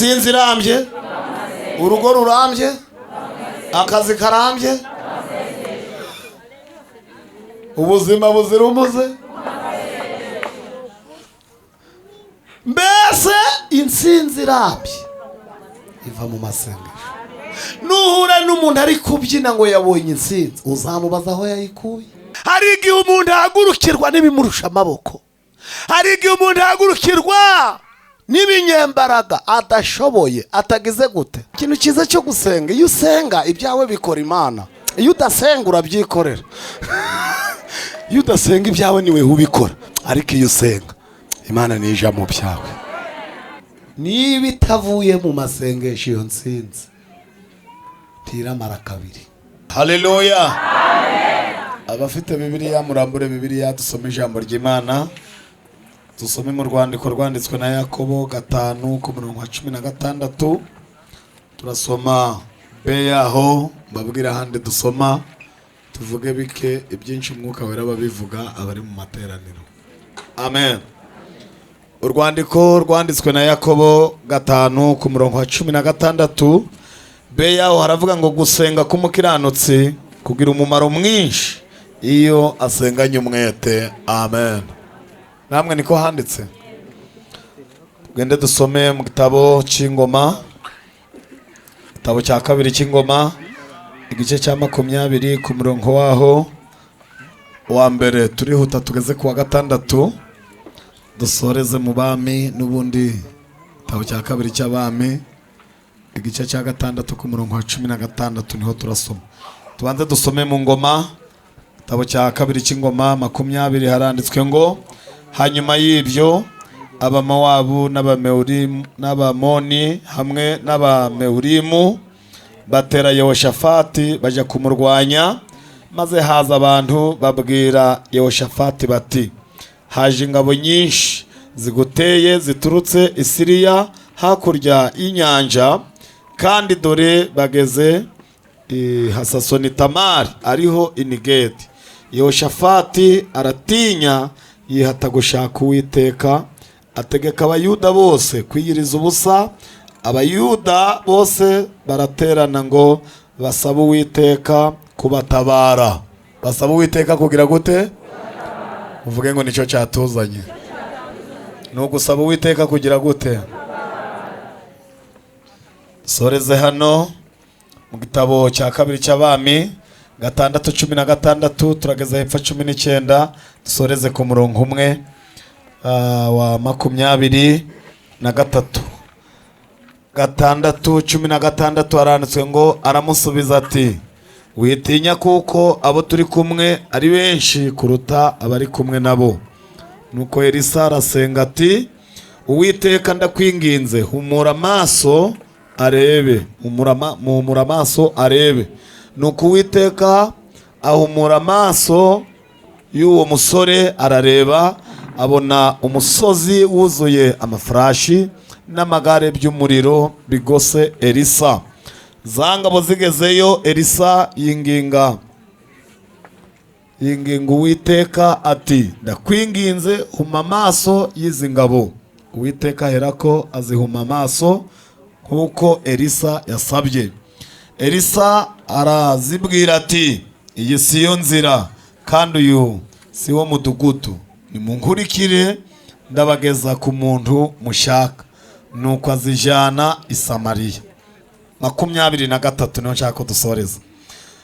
Itsinzi irambye, urugo rurambye, akazi karambye, ubuzima buzira umuze. Mbese intsinzi irambye iva mu masengesho. Nuhura n'umuntu ari kubyina ngo yabonye intsinzi, uzamubaza aho yayikuye. Hari igihe umuntu ahagurukirwa n'ibimurusha amaboko, hari igihe umuntu ahagurukirwa n'ibinyembaraga adashoboye, atagize gute. Ikintu cyiza cyo gusenga, iyo usenga ibyawe bikora Imana, iyo udasenga urabyikorera. Iyo udasenga ibyawe niwe ubikora, ariko iyo usenga Imana nija mu byawe. Niba itavuye mu masengesho iyo ntsinzi tiramara kabiri. Haleluya. Abafite Bibiliya murambure Bibiliya, dusome ijambo ry'Imana. Dusome mu rwandiko rwanditswe na Yakobo 5:16. Turasoma be yaho babwira handi dusoma, tuvuge bike ibyinshi umwuka wera babivuga abari mu materaniro. Amen. Urwandiko rwanditswe na Yakobo 5:16. Be yaho haravuga ngo gusenga k'umukiranutsi kugira umumaro mwinshi iyo asenganye umwete. Amen. Namwe niko handitse. Tugende dusome mu gitabo cy'Ingoma, igitabo cya kabiri cy'Ingoma, igice cya 20 ku murongo waho wa mbere. Turihuta tugeze ku wa 6, dusoreze mu Bami n'ubundi. Igitabo cya kabiri cy'Abami, igice cya 6 ku murongo wa 16 niho turasoma. Tubanze dusome mu Ngoma, igitabo cya kabiri cy'Ingoma 20 haranditswe ngo hanyuma y'ibyo Abamowabu n'Abamoni hamwe n'Abamewurimu batera Yehoshafati bajya kumurwanya, maze haza abantu babwira Yehoshafati bati, haje ingabo nyinshi ziguteye ziturutse i Siriya hakurya y'inyanja, kandi dore bageze Hasasoni Tamari ariho Inigedi. Yehoshafati aratinya, yihata gushaka Uwiteka, ategeka Abayuda bose kwiyiriza ubusa. Abayuda bose baraterana ngo basaba Uwiteka kubatabara. Basaba Uwiteka kugira gute? Uvuge ngo nicyo cyatuzanye. No gusaba Uwiteka kugira gute? Soreze hano mu gitabo cya kabiri cy'Abami 6:16 turageza hepfo 19, dusoreze ku murongo umwe wa 23. 6:16 haranditswe ngo aramusubiza ati, witinya kuko abo turi kumwe ari benshi kuruta abari kumwe nabo. Nuko Elisa arasenga ati, Uwiteka ndakwinginze humura amaso arebe. Humura amaso arebe. Nuko Uwiteka ahumura amaso y'uwo musore arareba, abona umusozi wuzuye amafarashi n'amagare by'umuriro bigose Elisa. Za ngabo zigezeyo, Elisa yinginga Uwiteka ati, ndakwinginze huma amaso y'izi ngabo. Uwiteka aherako azihuma amaso nk'uko Elisa yasabye. Elisa arazibwira ati, iyi si yo nzira kandi uyu si wo mudugudu, nimunkurikire ndabageza ku muntu mushaka. Nuko azijana i Samariya. 23 niho nshaka dusoreza.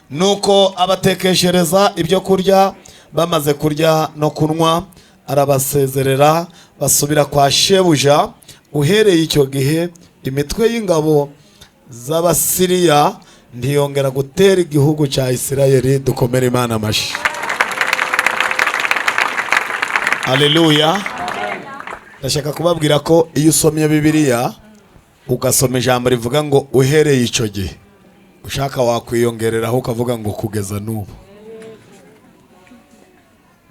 Nuko abatekeshereza ibyo kurya, bamaze kurya no kunywa arabasezerera basubira kwa shebuja. Uhereye icyo gihe imitwe y'ingabo z'Abasiriya ntiyongera gutera igihugu cya Isirayeli. Dukomere Imana amashyi. Haleluya. Ndashaka kubabwira ko iyo usomye Bibiliya ugasoma ijambo rivuga ngo uhereye icyo gihe, ushaka wakwiyongereraho ukavuga ngo kugeza n'ubu.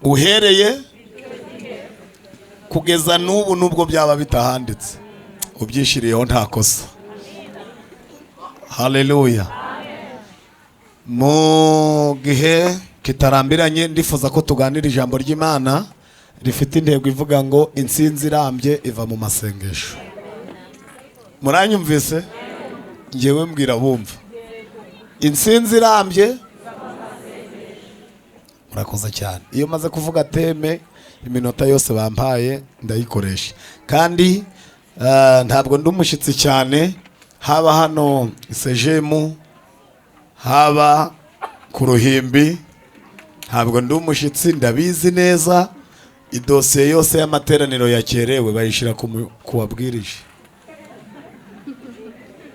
Uhereye kugeza n'ubu, nubwo byaba bitahanditse ubyishiriyeho nta kosa. Haleluya. Mu gihe kitarambiranye ndifuza ko tuganira ijambo ry'Imana rifite intego ivuga ngo intsinzi irambye iva mu masengesho. muranyumvise ngewe mbwira bumva intsinzi irambye murakoze cyane iyo maze kuvuga teme iminota yose bampaye ndayikoresha kandi ntabwo ndi umushyitsi cyane haba hano SEGEEM haba ku Ruhimbi ntabwo ndi umushyitsi ndabizi neza idosiye yose y'amateraniro yakerewe bayishira ku wabwirije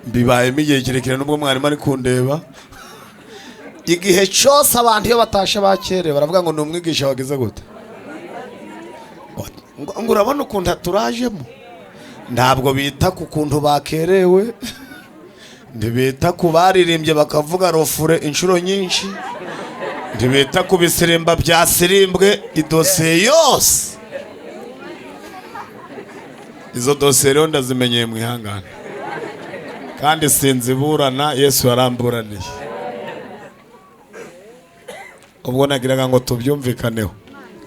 bibayemo igihe kirekire nubwo mwarimu ari kundeba igihe cyose abantu iyo batashe bakerewe baravuga ngo ni umwigisha wagize gute ngo urabona ukuntu turajemo ntabwo bita ku kuntu bakerewe ntibita ku baririmbye bakavuga rofure inshuro nyinshi ntibita ku bisirimba byasirimbwe idosiye yose izo dosiye rero ndazimenyeye mu ihangane kandi sinziburana Yesu yaramburaniye ubwo nagiraga ngo tubyumvikaneho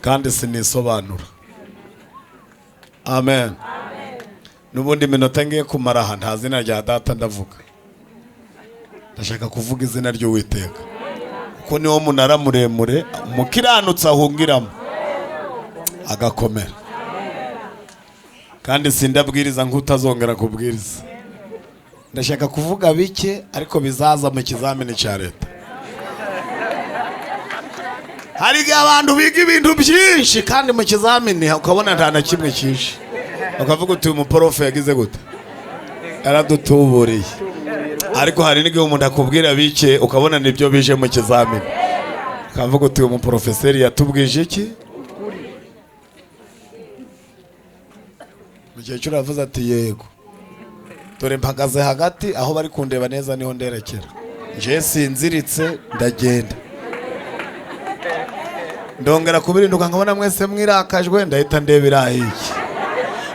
kandi sinisobanura amen nubundi minota ngiye kumara aha nta zina rya data ndavuga ndashaka kuvuga izina ry'Uwiteka kuko niwo munara muremure umukiranutsi ahungiramo agakomera kandi sindabwiriza nk'utazongera kubwiriza ndashaka kuvuga bike ariko bizaza mu kizamini cya leta hari abantu biga ibintu byinshi kandi mu kizamini ukabona nta na kimwe cyinshi bakavuga uti uyu muporofe yagize gute yaradutuburiye ariko hari n'igihe umuntu akubwira bike ukabona nibyo bije mu kizamini ukavuga uti uyu muporofeseri yatubwije iki mukecuru yavuze ati yego dore mpagaze hagati aho bari kundeba neza niho nderekera nje sinziritse ndagenda ndongera kubirinduka nkabona mwese mwirakajwe ndahita ndebera iki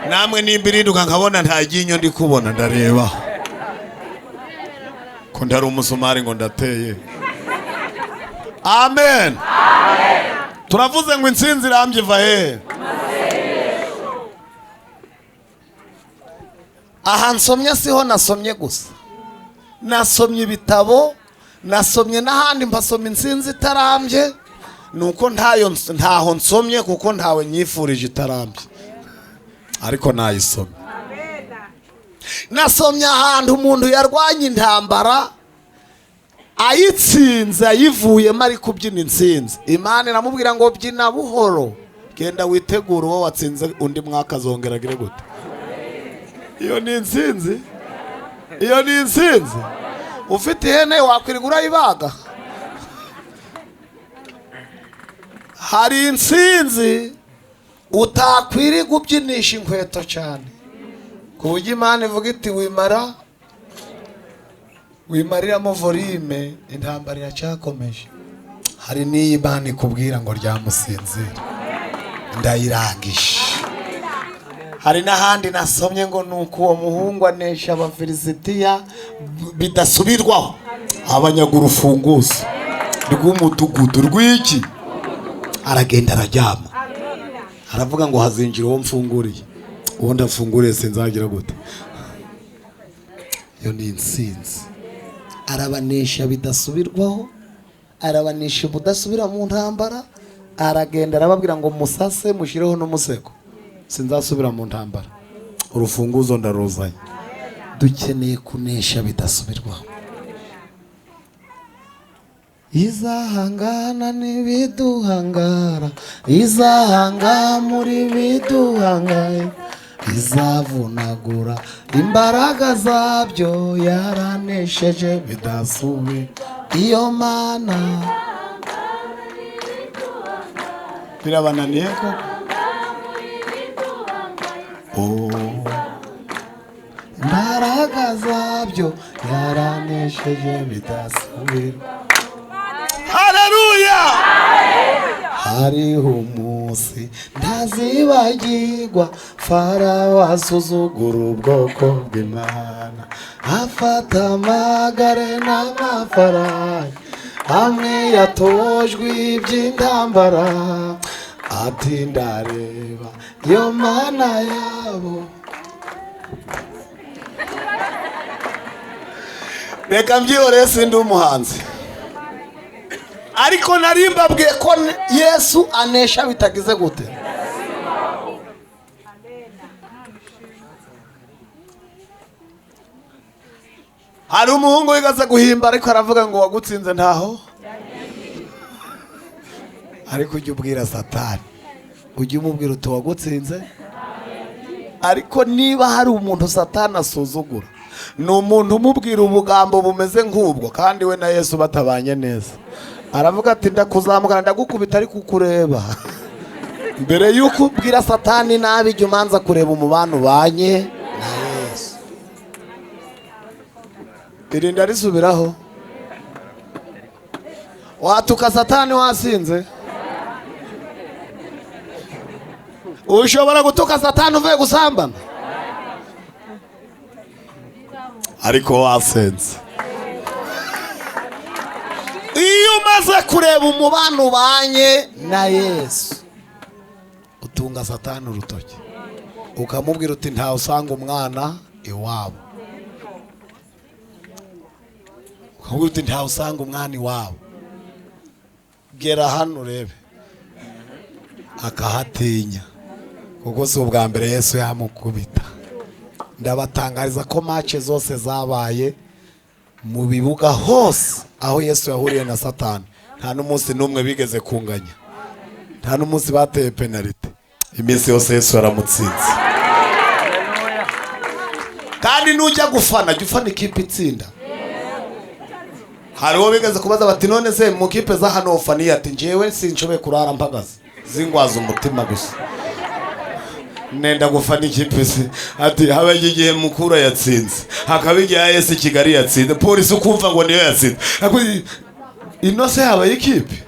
namwe nimbirinduka nkabona nta ginyo ndi kubona ndareba ko ndari umusumari ngo ndateye amen turavuze ngo intsinzi irambye iva he aha nsomye siho nasomye gusa nasomye ibitabo nasomye n'ahandi mpasoma intsinzi itarambye nuko ntaho nsomye kuko ntawe nyifurije itarambye ariko nayisomye nasomye ahantu umuntu yarwanye intambara ayitsinze ayivuyemo ari kubyina intsinzi Imana iramubwira ngo byina buhoro genda witegura uwo watsinze undi mwaka azongera agire gute iyo ni intsinzi ufite ihene wakwirirwa urayibaga hari intsinzi utakwiriye kubyinisha inkweto cyane ku buryo Imana ivuga iti wimariramo volume intambara iracyakomeje hari n'iyi Imana ikubwira ngo ryamusinzire ndayirangije hari n'ahandi nasomye ngo nuko uwo muhungu anesha abafilisitiya bidasubirwaho abanyaga urufunguzo rw'umudugudu rw'iki aragenda araryama aravuga ngo hazinjira uwo mfunguriye uwo ndafunguriye sinzagira gute iyo ni intsinzi arabanesha bidasubirwaho arabanesha budasubira mu ntambara aragenda arababwira ngo musase mushireho n'umusego sinzasubira mu ntambara urufunguzo ndaruzanye dukeneye kunesha bidasubirwaho izahangana n'ibiduhangara izahanga muri biduhangaye izavunagura imbaraga zabyo yaranesheje bidasubira iyo Mana birabananiye koko imbaraga zabyo yaranesheje bidasubira haleluya hariho umunsi ntazibagirwa Farawo asuzugura ubwoko bw'Imana afata amagare n'amafarasi amwe yatojwe iby'intambara ati ndareba iyo Mana yabo reka mbyihoreye sindi umuhanzi ariko narimbabwiye ko Yesu anesha bitagize gute. Hari umuhungu wigaze guhimba ariko aravuga ngo wagutsinze ntaho. Ariko ujye ubwira Satani, ujye umubwira uti wagutsinze. Ariko niba hari umuntu Satani asuzugura, ni umuntu umubwira ubugambo bumeze nk'ubwo kandi we na Yesu batabanye neza. Aravuga ati ndakuzamukana ndagukubita ariko ukureba. Mbere yuko ubwira Satani nabi jya umanza kureba umubano ubanye na Yesu. Irinda risubiraho. Watuka Satani wasinze. Ushobora gutuka Satani uvuye gusambana ariko wasenze. Iyo umaze kureba umubano ubanye na Yesu utunga Satani urutoki ukamubwira uti ntawe usanga umwana iwabo. Ukamubwira uti ntawe usanga umwana iwabo. Gera hano urebe. Akahatinya kuko si ubwa mbere Yesu yamukubita. Ndabatangariza ko match zose zabaye mu bibuga hose aho Yesu yahuriye na Satani nta n'umunsi n'umwe bigeze kunganya, nta n'umunsi bateye penalty. Iminsi yose Yesu yaramutsinze. Kandi nujya gufana jya ufana ikipe itsinda. Hariho bigeze kubaza bati none se mu kipe za hano ufaniye? Ati njyewe sinshoboye kurara mpagaze zingwaza umutima gusa nenda gufana ikipe se. Ati habe igihe Mukura yatsinze, hakaba igihe Yesu Kigali yatsinze, polisi ukumva ngo niyo yatsinze. Ino se habaye ikipe.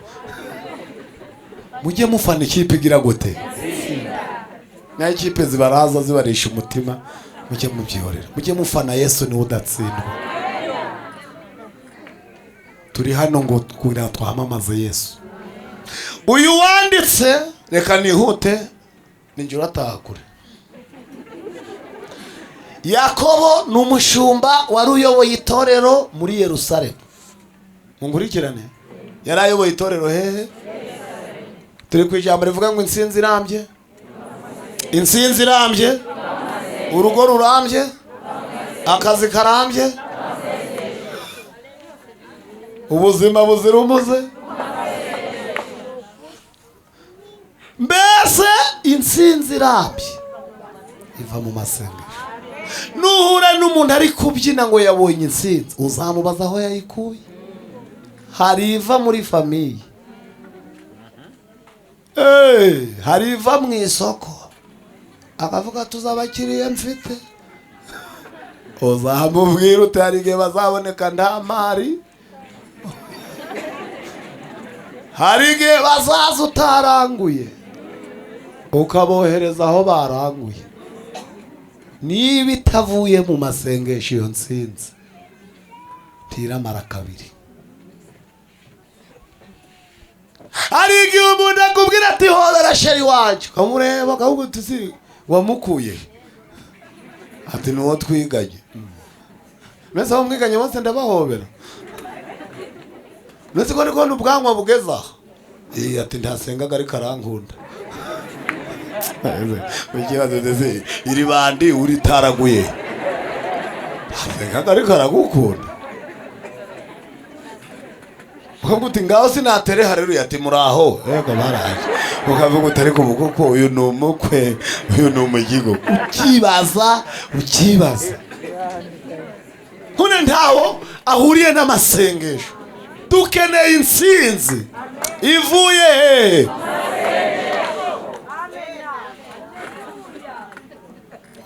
Mujye mufana ikipe igira gute na ikipe zibaraza zibarisha umutima. Mujye mubyihorera, mujye mufana Yesu ni udatsindwa. Turi hano ngo kugira twamamaze Yesu. Uyu wanditse reka nihute ninjura atakure. Yakobo n'umushumba wari uyoboye itorero muri Yerusalemu. Mungurikirane. Yari ayoboye itorero hehe? Turi ku ijambo rivuga ngo insinzi irambye. Insinzi irambye. Urugo rurambye. Akazi karambye. Ubuzima buzira umuze. Mbese insinzi irambye iva mu masengesho. Nuhura n'umuntu ari kubyina ngo yabonye insinzi uzamubaza aho yayikuye. Hari iva muri famiye, hari iva mu isoko akavuga tuzabakiriye mfite. Uzamubwira uti hari igihe bazaboneka nta mari, hari igihe bazaza utaranguye ukabohereza aho baranguye. Niba itavuye mu masengesho iyo nsinzi tiramara kabiri. Hari igihe umuntu akubwira ati hobera sheri wacu, ukamureba ukavuga uti si wamukuye. Ati nuwo twiganye. Mbese aho mwiganye bose ndabahobera. Mbese ko niko n'ubwanwa bugeza. Ati ntasengaga ariko arankunda. Ukibazo ndetse iri bandi uritaraguye. Ntasengaga ariko aragukunda. Ukavuga uti ngaho sinatere haleluya. Ati muraho. Yego baraje. Ukavuga uti ariko kuko uyu ni umukwe, uyu ni umugigo. Ukibaza. Kune ntawo ahuriye n'amasengesho. Dukeneye insinzi ivuye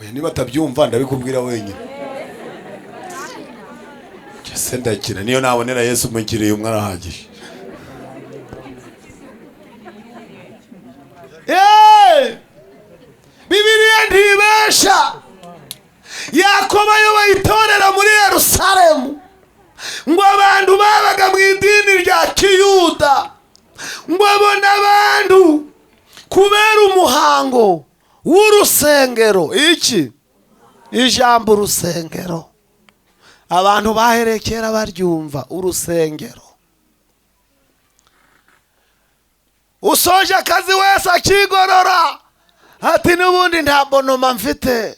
oya niba tabyumva ndabikubwira wenyine. Kese ndakira niyo nabonera Yesu mukiriye umwana ahagije. Bibiliya ntibesha. Yakobo ayoboye itorero muri Yerusalemu ngo abantu babaga mu idini rya Kiyuda ngo abona abantu kubera umuhango w'urusengero. Iki ijambo urusengero abantu baherekera baryumva urusengero. Usoje akazi wese akigorora ati n'ubundi nta bonoma mfite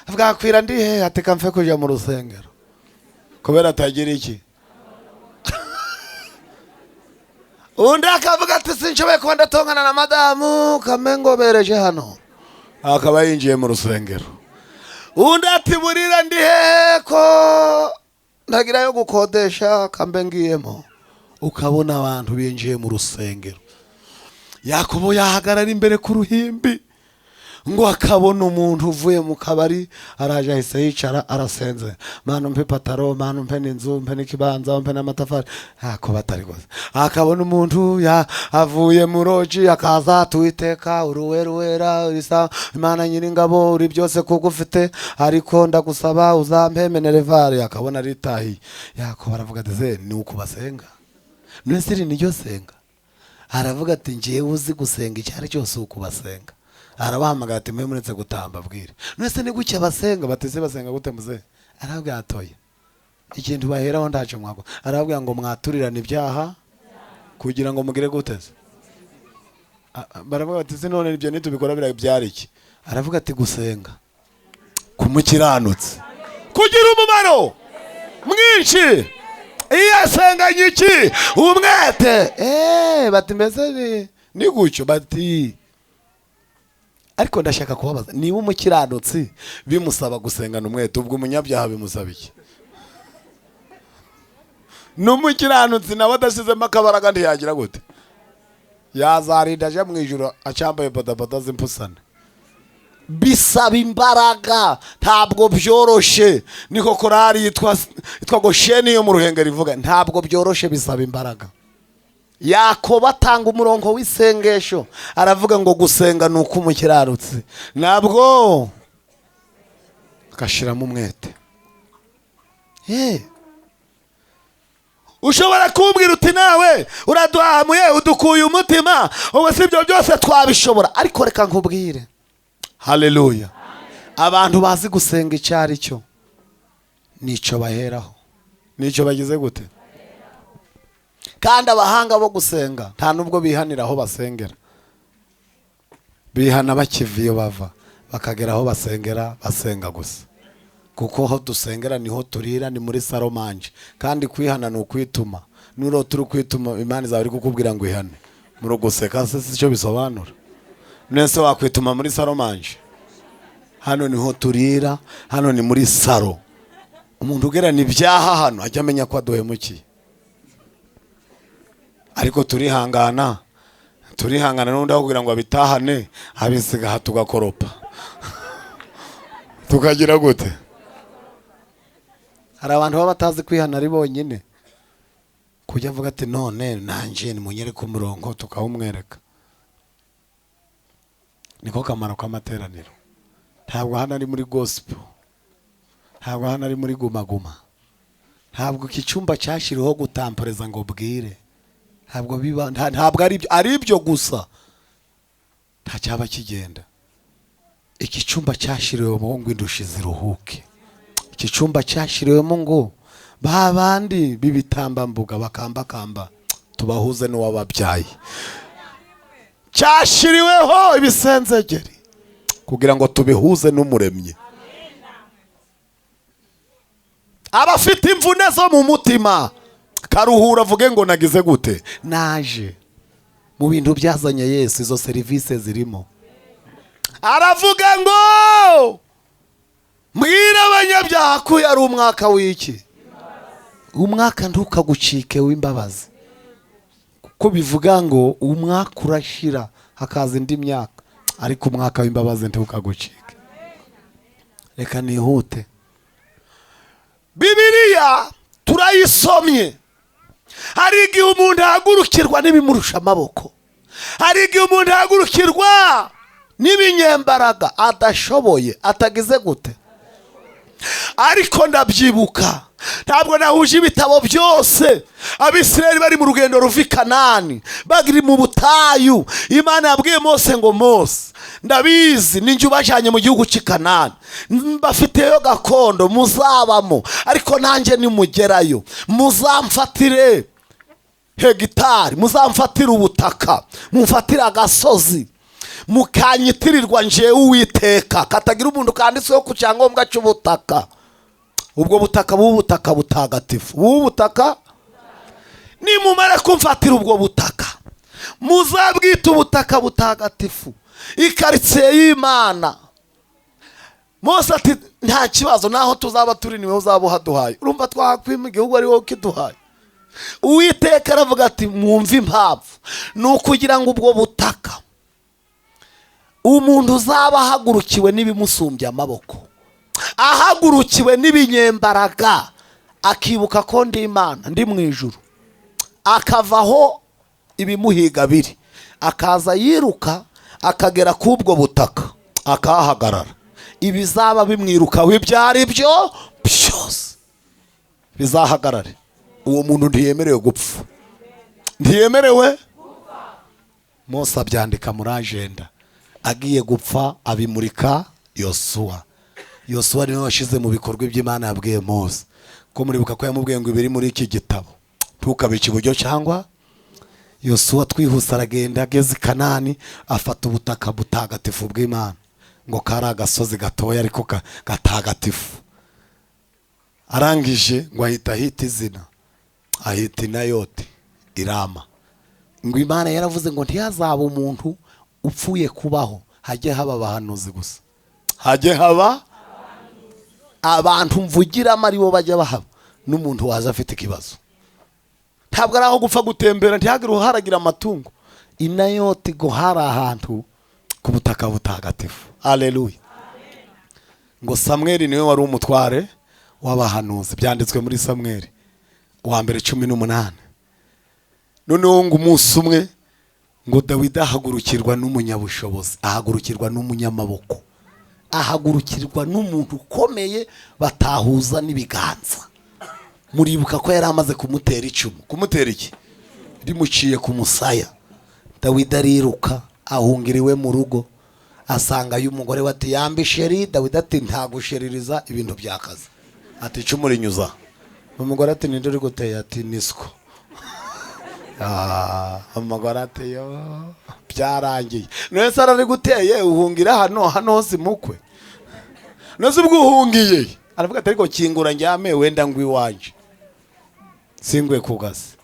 bwakwira ndi he ati kamfe kuja mu rusengero kubera atagira iki. Undi akavuga ati sinshoboye kuba ndatongana na madamu kamengo bereje hano akaba yinjiye mu rusengero. Undi ati burira ndi he ko ndagira yo gukodesha kambe ngiyemo. Ukabona abantu binjiye mu rusengero. Yakobo yahagarara imbere ku ruhimbi ngo akabona umuntu uvuye mu kabari araje ahise yicara arasenze. Mana mpe pataro, mana mpe n'inzu, mpe n'ikibanza, mpe n'amatafari. Yakobo atari gose. Akabona umuntu avuye mu roji akaza tuiteka uruwera isa Imana nyiringabo uri byose kuko ufite ariko ndagusaba uzampe menerevare. Akabona ritahi. Yakobo aravuga ati ni uko basenga. Nese ni ryo senga. Aravuga ati ngiye uzi gusenga icyari cyose uko basenga. Arabahamagara ati mwe muretse gutamba bwire. Nese ni gucya basenga bateze basenga gute muze. Aravuga atoye. Ikintu baheraho ndaje mwago. Aravuga ngo mwaturirana ibyaha kugira ngo mugire guteze. Baravuga ati none ibyo nitubikora byari iki. Aravuga ati gusenga kumukiranutse kugira umumaro mwinshi. Iya senganye iki umwete bati mbese ni gucyo bati ariko ndashaka kubabaza niba umukiranutsi bimusaba gusengana umwete ubwo umunyabyaha bimusaba iki? N'umukiranutsi nawe adashizemo akabaraga ntiyagira gute yazarinda aje mu ijuru acambaye bodaboda z'impusane. Bisaba imbaraga ntabwo byoroshe. Niko korari yitwa Gosheni yo mu Ruhengeri ivuga ntabwo byoroshe bisaba imbaraga. Yakobo atanga umurongo w'isengesho aravuga ngo gusenga ni uko umukiranutsi ntabwo akashiramo umwete. Ushobora kumbwira uti nawe uraduhamuye udukuye umutima ubu si ibyo byose twabishobora ariko reka nkubwire. Haleluya. Abantu bazi gusenga icyari cyo nico baheraho nico bagize gute. Kandi abahanga bo gusenga nta nubwo bihanira aho basengera. Bihana bakiviyo bava bakagera aho basengera basenga gusa. Kuko aho dusengera niho turira ni muri Salomanje. Kandi kwihana no kwituma. Nuro turi kwituma Imana izabiri kukubwira ngo ihane. Muri guseka se cyo bisobanura. Nese wakwituma muri Salomanje. Hano niho turira, hano ni muri saro. Umuntu ugerana ibyaha hano ajya amenya ko aduhemukiye. Ariko turihangana n'undi akubwira ngo abitahane abisiga hatugakoropa. Tukagira gute? Hari abantu baba batazi kwihana ari bonyine. Kujya avuga ati none nanje ni munyereka umurongo tukawumwereka. Niko kamaro k'amateraniro. Ntabwo hano ari muri gospel. Ntabwo hano ari muri guma. Ntabwo kicumba cyashiriho gutampereza ngo bwire. Ntabwo biba ntabwo ari ibyo gusa. Nta cyaba kigenda. Iki cyumba cyashiriwemo ngo indushi ziruhuke. Iki cyumba cyashiriwemo ngo babandi bibitambambuga bakambakamba tubahuze n'uwababyaye. Cyashiriweho ibisenzegeri kugira ngo tubihuze n'umuremye. Abafite imvune zo mu mutima karuhura avuge ngo nagize gute naje mu bintu byazanye Yesu izo service zirimo. Aravuga ngo mwira abanyabyaha ko yari umwaka w'iki. Umwaka ntukagucike w'imbabazi. Kuko bivuga ngo umwaka urashira hakaza indi myaka ariko umwaka w'imbabazi ntukagucike. Reka nihute. Bibiliya turayisomye. Hari igihe umuntu ahagurukirwa n'ibimurusha amaboko. Hari igihe umuntu ahagurukirwa n'ibinyembaraga adashoboye atagize gute. Ariko ndabyibuka ntabwo nahuje ibitabo byose. Abisirayeli bari mu rugendo ruvi Kanani bagiri mu butayu. Imana yabwiye Mose ngo Mose ndabizi ninjye ubajyanye mu gihugu cy'i Kanani, mbafiteyo gakondo muzabamo, ariko nanjye nimugerayo muzamfatire hegitari, muzamfatire ubutaka, mumfatire agasozi, mukanyitirirwa njewe Uwiteka, katagira umuntu kanditseho ku cyangombwa cy'ubutaka. Ubwo butaka bw'ubutaka butagatifu, bw'ubutaka nimumara kumfatira ubwo butaka muzabwita ubutaka butagatifu, ikaritsiye y'Imana. Mose ati nta kibazo, naho tuzaba turi niwe uzaba uhaduhaye. Urumva twakwima igihugu ari wowe ukiduhaye. Uwiteka aravuga ati mwumve impamvu, ni ukugira ngo ubwo butaka umuntu uzaba ahagurukiwe n'ibimusumbya amaboko, ahagurukiwe n'ibinyembaraga, akibuka ko ndi Imana ndi mu ijuru, akavaho ibimuhiga biri, akaza yiruka akagera k'ubwo butaka akahagarara, ibizaba bimwirukaho ibyo ari byo byose bizahagarare. Uwo muntu ntiyemerewe gupfa, ntiyemerewe. Mose abyandika muri agenda, agiye gupfa abimurika Yosuwa. Yosuwa niwe washize mu bikorwa iby'Imana yabwiye Mose, ko muribuka ko yamubwiye ngo ibiri muri iki gitabo ntukabice iburyo cyangwa. Yosuwa twihuse aragenda, ageze i Kanani afata ubutaka butagatifu bw'Imana, ngo kari agasozi gatoya ariko gatagatifu. Arangije ngo ahita izina, ahita Inayoti Irama. Ngo Imana yaravuze ngo ntihazaba umuntu upfuye kubaho, hajye haba abahanuzi gusa, hajye haba abantu mvugiramo ari bo bajya bahaba, n'umuntu waza afite ikibazo. Ntabwo ari aho gupfa gutembera, ntihagire uharagira amatungo. Inayoti go hari ahantu ku butaka butagatifu. Haleluya. Ngo Samweli niwe wari umutware w'abahanuzi, byanditswe muri Samweli wa mbere 18. Noneho ngo umunsi umwe ngo Dawidi ahagurukirwa n'umunyabushobozi, ahagurukirwa n'umunyamaboko, ahagurukirwa n'umuntu ukomeye batahuza n'ibiganza. Muribuka ko yari amaze kumutera icumu. Kumutera iki? Rimuciye ku musaya. Dawidi ariruka ahungiriwe mu rugo, asanga y'umugore wati yambi sheri. Dawidi ati ntagusheririza ibintu byakaze, ati icumu rinyuza. Umugore ati ninde uri guteye? Ati nisiko. Umugore ati yo byarangiye. Nese arari guteye uhungira hano hose mukwe. Nese ubwo uhungiye aravuga ati ariko kingura njyame wenda ngwi wanje singwe kugase.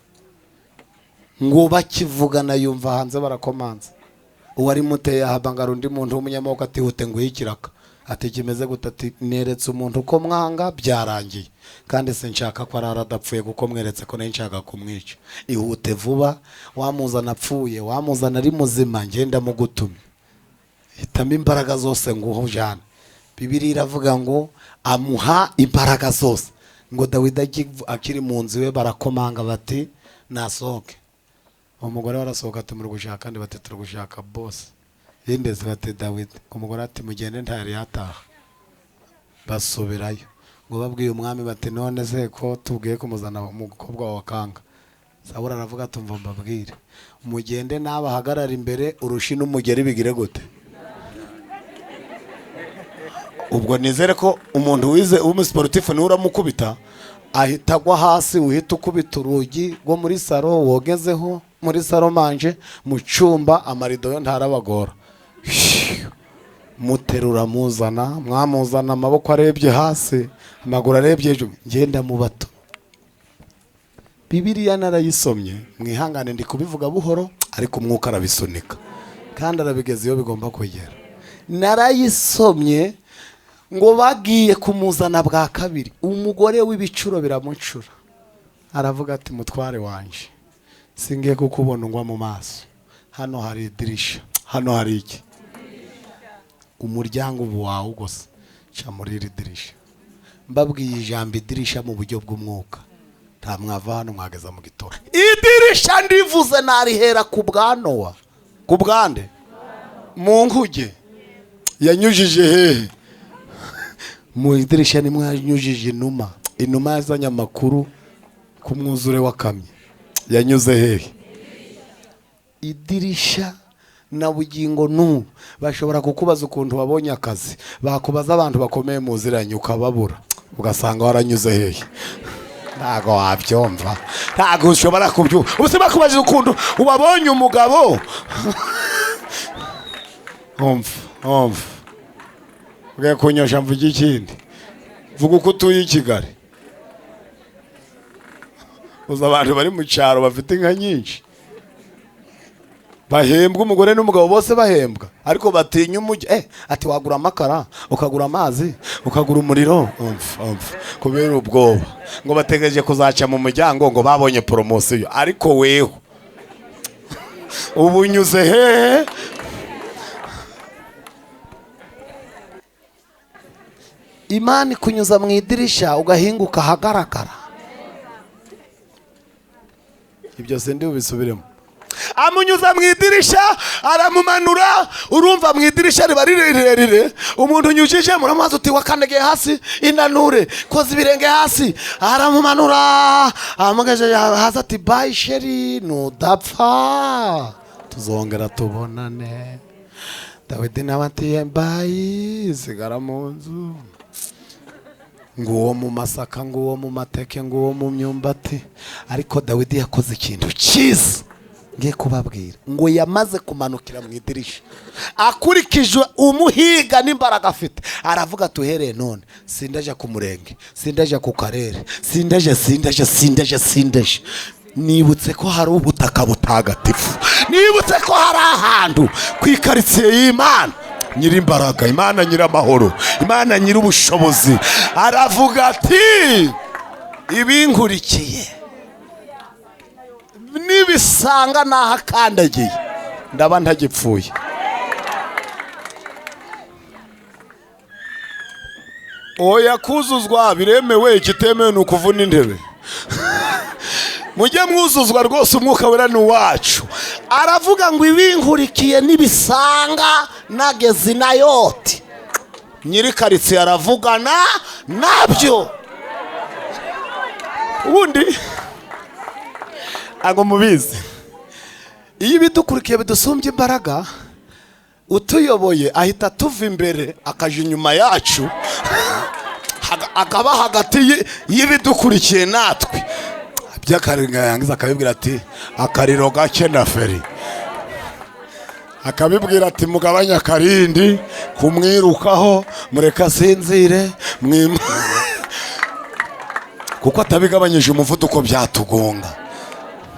Ngo bakivugana yumva hanze barakomanza. Uwari muteye ahabangara undi muntu w'umunyamaboko ati hute ngo yikiraka, ati kimeze gutati neretse umuntu uko mwanga byarangiye, kandi se nshaka ko arara adapfuye kuko mweretse ko nshaka kumwica. Ihute vuba, wamuzana apfuye wamuzana ari muzima ngenda mugutumye, hitamo imbaraga zose nguho jana. Bibiri iravuga ngo amuha imbaraga zose. Ngo Dawidi akiri mu nzu we barakomanga bati nasohoke. Umugore warasohoka ati muri gushaka, kandi bati turi gushaka boss. Yindeze bati Dawidi. Umugore ati mugende ntari yataha. Basubirayo. Ngo babwiye umwami bati none se ko tubwiye kumuzana umukobwa wa Kanga. Sawuli aravuga tumva mbabwire, mugende nabahagarara imbere urushi n'umugeri bigire gute. Ubwo nizere ko umuntu wize umusportifu ni uramukubita ahita agwa hasi, uhita ukubita urugi rwo muri saro wogezeho muri saro manje mu cyumba, amarido yo ntarabagora. Muterura muzana, mwamuzana amaboko arebye hasi, amaguru arebye hejuru, ngenda mu bato. Bibiliya narayisomye, mwihangane ndi kubivuga buhoro ariko umwuka arabisunika kandi arabigeze iyo bigomba kugera. Narayisomye ngo bagiye kumuzana bwa kabiri, umugore w'ibicuro biramucura. Aravuga ati mutware wanje singiye kukubona ngwa mu maso, hano hari idirisha, hano hari iki umuryango wawe gusa, ca muri iri dirisha. Mbabwiye ijambo idirisha mu buryo bw'umwuka, nta mwava hano mwageza mu gitondo. Idirisha ndivuze narihera ku bwa Nowa, ku bwande mu nkuge yanyujije hehe mu idirisha ni mwanyujije inuma yazanye amakuru ku mwuzure wakamye, yanyuze hehe idirisha na bugingo n'ubu bashobora kukubaza ukuntu wabonye akazi, bakubaza abantu bakomeye muziranye ukababura ugasanga waranyuze hehe. Ntago wabyumva, ntago ushobora kubyumva. Ubuzima kubaza ukuntu ubabonye umugabo umva ugiye kunyosha mvuga ikindi, vuga uko utuye i Kigali. Uzi abantu bari mu cyaro bafite inka nyinshi bahembwa, umugore n'umugabo bose bahembwa, ariko batinya umujyi. Ati wagura amakara ukagura amazi ukagura umuriro, kubera ubwoba ngo bategereje kuzaca mu muryango ngo babonye poromosiyo. Ariko weho ubu unyuze hehe? Imana ikunyuza mu idirisha ugahinguka ahagaragara. Ibyo sindi ubisubiremo. Amunyuza mu idirisha aramumanura, urumva mu idirisha riba rirerire. Umuntu unyujije muramazi uti wakandagiye hasi inanure, koza ibirenge hasi, aramumanura amugejeje hasi ati bye sheri nudapfa tuzongera tubonane. Dawidi nawe ati bye sigara mu nzu. Nguwo mu masaka, nguwo mu mateke, nguwo mu myumbati. Ariko Dawidi yakoze ikintu cyiza ngiye kubabwira, ngo yamaze kumanukira mu idirisha akurikije umuhiga n'imbaraga afite, aravuga tuhereye none sindaje ku murenge, sindaje ku karere, sindaje. Nibutse ko hari ubutaka butagatifu, nibutse ko hari ahantu ku ikaritsiye y'Imana nyirimbaraga, Imana nyiramahoro, Imana nyirubushobozi. Aravuga ati ibinkurikiye nibisanga nahakandagiye ndaba ntagipfuye. Oya kuzuzwa biremewe, ikitemewe n'ukuvuna intebe. Mujye mwuzuzwa rwose, umwuka wera ni wacu. Aravuga ngo ibinkurikiye nibisanga nageze Nayoti. Nyiri karitsiye aravugana nabyo. Ubundi ago mubizi, iyo ibidukurikiye bidusumbye imbaraga, utuyoboye ahita tuva imbere akaje inyuma yacu, akaba hagati y'ibidukurikiye natwe. Byakaringa yangiza akabibwira ati akariro gake na feri, akabibwira ati mugabanya karindi kumwirukaho mureka sinzire mwima, kuko atabigabanyije umuvuduko byatugonga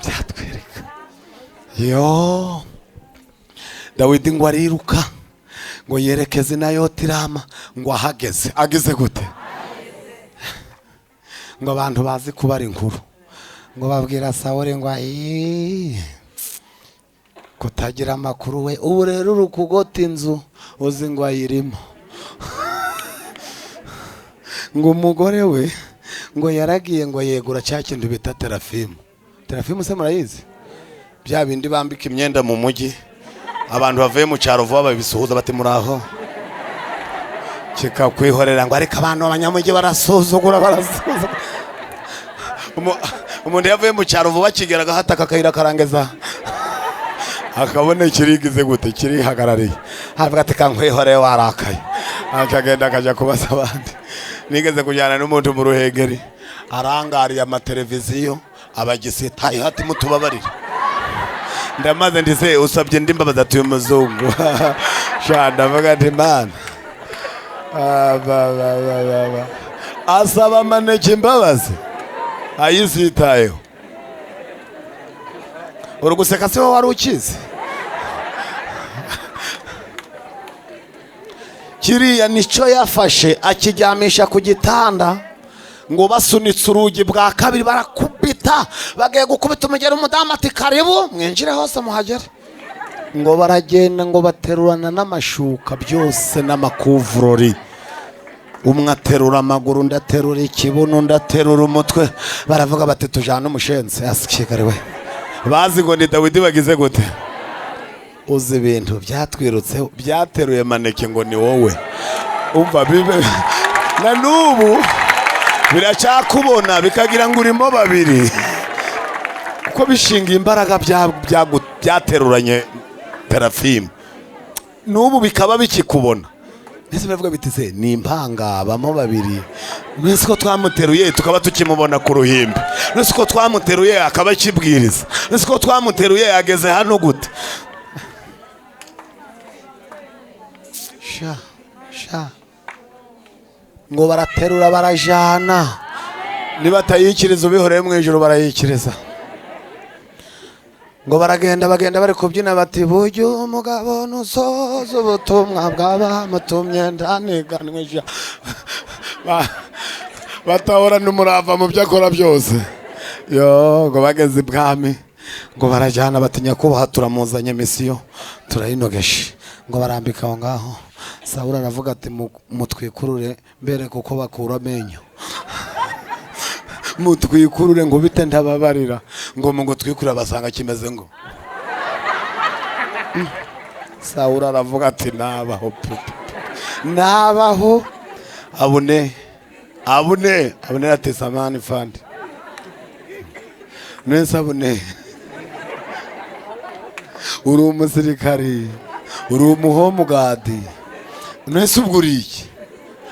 byatwereka. Yo Dawidi ngo ariruka ngo yerekeze Nayoti Rama, ngo ahageze ageze gute? Ngo abantu bazi kubara inkuru ngo babwira Sawuli ngo kutagira amakuru we, ubu rero uri kugota inzu uzi ngo ayirimo. Ngo umugore we ngo yaragiye ngo yegura cya kintu bita terafimu. Terafimu se murayizi? Bya bindi bambika imyenda mu mujyi, abantu bavuye mu cyaro vuba babisuhuza bati muraho, kikakwihorera ngo ariko abantu abanyamujyi barasuzugura. Umuntu yavuye mu cyaro vuba kigeraga hataka akayira karangeza akabone kirigize gute, kirihagarariye, havuga ati kankwihoreye warakaye, akagenda akajya kubaza abandi. Nigeze kujyana n'umuntu mu Ruhengeri, arangariye amateleviziyo abagisitaye hati mutubabarire. Ndamaze ndise usabye ndimbabaza ati umuzungu shanda vuga ndi man asaba maneke imbabazi ayisitayeho. Uruguseka se wari ukize? Kiriya nico yafashe akijyamisha ku gitanda, ngo basunitse urugi bwa kabiri barakubita, bagiye gukubita umugeri, umudamu ati karibu mwinjire hose muhagere. Ngo baragenda ngo baterurana n'amashuka byose n'amakuvurori, umwe aterura amaguru, ndaterura ikibuno, ndaterura umutwe. Baravuga bati tujana umushenzi asikigare we. Bazi ngo ni Dawidi bagize gute? Uzi ibintu byatwirutse byateruye maneke ngo ni wowe. Umva bibe na nubu biracyakubona bikagira ngo urimo babiri, uko bishinga imbaraga byateruranye terafimu n'ubu bikaba bikikubona. Nese bavuga biti se ni impanga bamo babiri. Nese ko twamuteruye tukaba tukimubona ku ruhimbi. Nese ko twamuteruye akaba kibwiriza. Nese ko twamuteruye ageze hano gute. Sha ngo baraterura barajana. Niba atayikiriza ubihoreye mu ijuru barayikiriza. Ngo bagenda bari kubyina bati burya umugabo nusoza ubutumwa bw'abamutumye ndaniganwe. Batahora n'umurava mu byo akora byose. Yo ngo bageze ibwami ngo barajyana bati nyakubahwa turamuzanye misiyo turayinogeshe. Ngo barambika aho ngaho. Sawuli aravuga ati mutwikurure mbere kuko bakura amenyo. Mutwikurure ngo bite ndababarira ngo ngo twikurure basanga kimeze ngo. Sawuli aravuga ati nabaho abune ati samani fandi nese abune uri umusirikari uri umuhomugadi nese ubwuriye